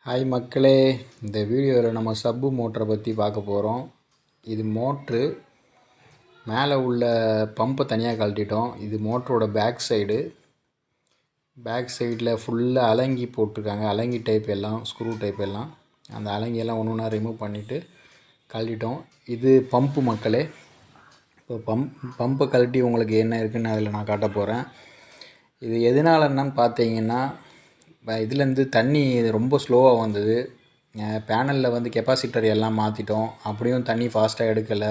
Hi மக்களே, இந்த வீடியோவில் நம்ம சப்பு மோட்டரை பற்றி பார்க்க போகிறோம். இது மோட்ரு மேலே உள்ள பம்பை தனியாக கழட்டிட்டோம். இது மோட்டரோட பேக் சைடில் ஃபுல்லாக அலங்கி போட்டிருக்காங்க. அலங்கி டைப் எல்லாம், ஸ்க்ரூ டைப் எல்லாம், அந்த அலங்கியெல்லாம் ஒன்று ஒன்றா ரிமூவ் பண்ணிவிட்டு கழட்டிட்டோம். இது பம்பு மக்களே. இப்போ பம்பை கழட்டி உங்களுக்கு என்ன இருக்குதுன்னு அதில் நான் காட்ட போகிறேன். இது எதனாலன்னு பார்த்தீங்கன்னா, இதுலேருந்து தண்ணி ரொம்ப ஸ்லோவாக வந்தது. பேனலில் வந்து கெப்பாசிட்டர் எல்லாம் மாற்றிட்டோம். அப்படியும் தண்ணி ஃபாஸ்ட்டாக எடுக்கலை.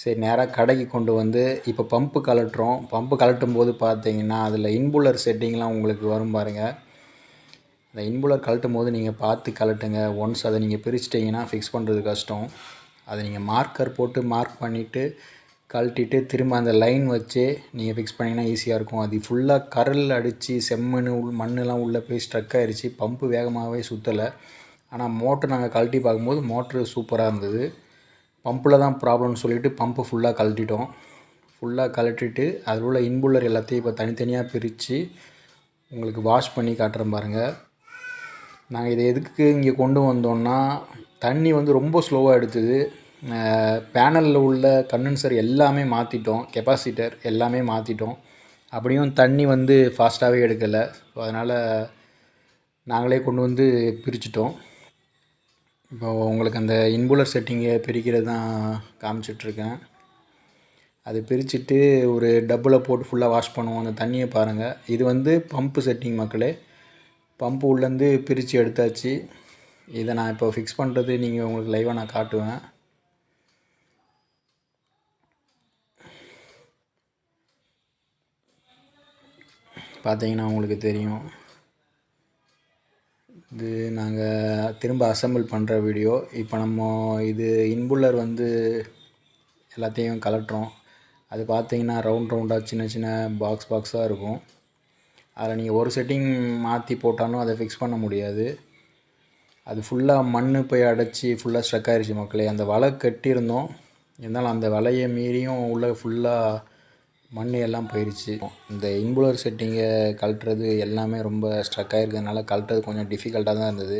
சரி, நேராக கடைக்கு கொண்டு வந்து இப்போ பம்பு கழட்டுறோம். பம்பு கழட்டும் போது பார்த்தீங்கன்னா அதில் இன்புலர் செட்டிங்லாம் உங்களுக்கு வரும் பாருங்கள். அந்த இன்புலர் கழட்டும் போது நீங்கள் பார்த்து கழட்டுங்க. ஒன்ஸ் அதை நீங்கள் பிரிச்சிட்டிங்கன்னா ஃபிக்ஸ் பண்ணுறது கஷ்டம். அதை நீங்கள் மார்க்கர் போட்டு மார்க் பண்ணிவிட்டு கழட்டிட்டு திரும்ப அந்த லைன் வச்சு நீங்கள் ஃபிக்ஸ் பண்ணிங்கன்னா ஈஸியாக இருக்கும். அது ஃபுல்லாக கரல் அடித்து செம்மண் மண்ணெலாம் உள்ளே போய் ஸ்ட்ரக் ஆகிடுச்சு. பம்பு வேகமாகவே சுற்றலை. ஆனால் மோட்ரு நாங்கள் கழட்டி பார்க்கும்போது மோட்ரு சூப்பராக இருந்தது. பம்பில் தான் ப்ராப்ளம்னு சொல்லிவிட்டு பம்பு ஃபுல்லாக கழட்டிட்டோம். ஃபுல்லாக கழட்டிட்டு அதில் உள்ள இன்புல்லர் எல்லாத்தையும் இப்போ தனித்தனியாக பிரித்து உங்களுக்கு வாஷ் பண்ணி காட்டுறேன் பாருங்கள். நாங்கள் இதை எதுக்கு இங்கே கொண்டு வந்தோம்னா, தண்ணி வந்து ரொம்ப ஸ்லோவாக எடுத்தது. பேனலில் உள்ள கண்டென்சர் எல்லாமே மாற்றிட்டோம். கெப்பாசிட்டர் எல்லாமே மாற்றிட்டோம். அப்படியும் தண்ணி வந்து ஃபாஸ்ட்டாகவே எடுக்கலை. ஸோ அதனால் நாங்களே கொண்டு வந்து பிரிச்சுட்டோம். இப்போ உங்களுக்கு அந்த இன்புலர் செட்டிங்கை பிரிக்கிறது தான் காமிச்சிட்ருக்கேன். அது பிரிச்சுட்டு ஒரு டப்பில் போட்டு ஃபுல்லாக வாஷ் பண்ணுவோம். அந்த தண்ணியை பாருங்கள். இது வந்து பம்பு செட்டிங் மக்களே. பம்பு உள்ளேருந்து பிரித்து எடுத்தாச்சு. இதை நான் இப்போ ஃபிக்ஸ் பண்ணுறது நீங்கள் உங்களுக்கு லைவாக நான் காட்டுவேன். பார்த்தீங்கன்னா உங்களுக்கு தெரியும். இது நாங்கள் திரும்ப அசெம்பிள் பண்ணுற வீடியோ. இப்போ நம்ம இது இன்புல்லர் வந்து எல்லாத்தையும் கலட்டுறோம். அது பார்த்தீங்கன்னா ரவுண்டாக சின்ன சின்ன பாக்ஸாக இருக்கும். அதில் நீங்கள் ஒரு செட்டிங் மாற்றி போட்டாலும் அதை ஃபிக்ஸ் பண்ண முடியாது. அது ஃபுல்லாக மண் போய் அடைச்சி ஃபுல்லாக ஸ்ட்ரக் ஆகிடுச்சு மக்களே. அந்த வலை கட்டியிருந்தோம், இருந்தாலும் அந்த வலையை மீறியும் உள்ளே ஃபுல்லாக மண் எல்லாம் போயிடுச்சு. இந்த இன்புலர் செட்டிங்கை கழட்டுறது எல்லாமே ரொம்ப ஸ்ட்ரக் ஆகிருக்கிறதுனால கழட்டுறது கொஞ்சம் டிஃபிகல்ட்டாக தான் இருந்தது.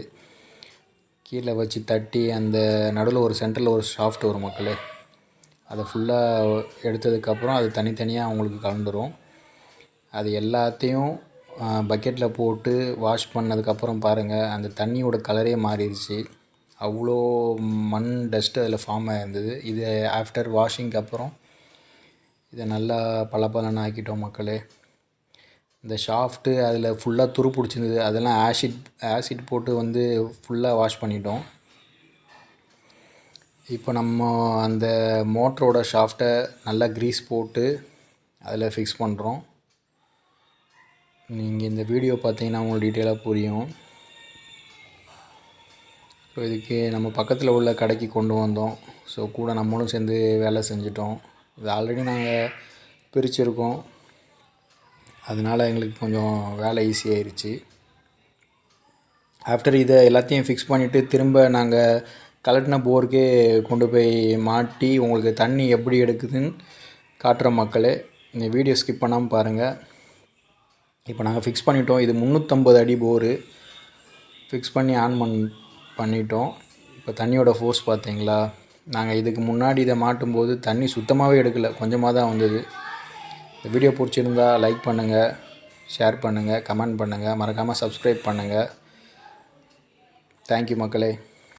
கீழே வச்சு தட்டி அந்த நடுவில் ஒரு சென்டரில் ஒரு ஷாஃப்ட் வரும் மக்களே. அதை ஃபுல்லாக எடுத்ததுக்கப்புறம் அது தனித்தனியாக அவங்களுக்கு கலந்துரும். அது எல்லாத்தையும் பக்கெட்டில் போட்டு வாஷ் பண்ணதுக்கப்புறம் பாருங்கள், அந்த தண்ணியோட கலரே மாறிடுச்சு. அவ்வளோ மண் டஸ்ட்டு அதில் ஃபார்ம் ஆகிருந்தது. இது ஆஃப்டர் வாஷிங்க்கு அப்புறம் இதை நல்லா பளபளன்னு ஆக்கிட்டோம் மக்களே. இந்த ஷாஃப்ட்டு அதில் ஃபுல்லாக துரு பிடிச்சிருந்தது. அதெல்லாம் ஆசிட் போட்டு வந்து ஃபுல்லாக வாஷ் பண்ணிட்டோம். இப்போ நம்ம அந்த மோட்டரோட ஷாஃப்ட்டை நல்லா க்ரீஸ் போட்டு அதில் ஃபிக்ஸ் பண்ணுறோம். நீங்கள் இந்த வீடியோ பார்த்தீங்கன்னா உங்களுக்கு டீட்டெயிலாக புரியும். ஸோ இதுக்கு நம்ம பக்கத்தில் உள்ள கடைக்கு கொண்டு வந்தோம். ஸோ கூட நம்மளும் சேர்ந்து வேலை செஞ்சிட்டோம். இது ஆல்ரெடி நாங்கள் பிரிச்சுருக்கோம். அதனால் எங்களுக்கு கொஞ்சம் வேலை ஈஸியாகிருச்சு. ஆஃப்டர் இதை எல்லாத்தையும் ஃபிக்ஸ் பண்ணிவிட்டு திரும்ப நாங்கள் கலட்டின போருக்கே கொண்டு போய் மாட்டி உங்களுக்கு தண்ணி எப்படி எடுக்குதுன்னு காட்டுற மக்களே. இந்த வீடியோ ஸ்கிப் பண்ணாமல் பாருங்கள். இப்போ நாங்கள் ஃபிக்ஸ் பண்ணிட்டோம். இது 350 அடி போரு ஃபிக்ஸ் பண்ணி ஆன் பண்ணிட்டோம். இப்போ தண்ணியோட ஃபோர்ஸ் பார்த்தீங்களா? நாங்கள் இதுக்கு முன்னாடி இதை மாட்டும்போது தண்ணி சுத்தமாகவே எடுக்கலை, கொஞ்சமாக தான் வந்தது. இந்த வீடியோ பிடிச்சிருந்தா லைக் பண்ணுங்கள், ஷேர் பண்ணுங்கள், கமெண்ட் பண்ணுங்கள், மறக்காமல் சப்ஸ்கிரைப் பண்ணுங்கள். தேங்க்யூ மக்களே.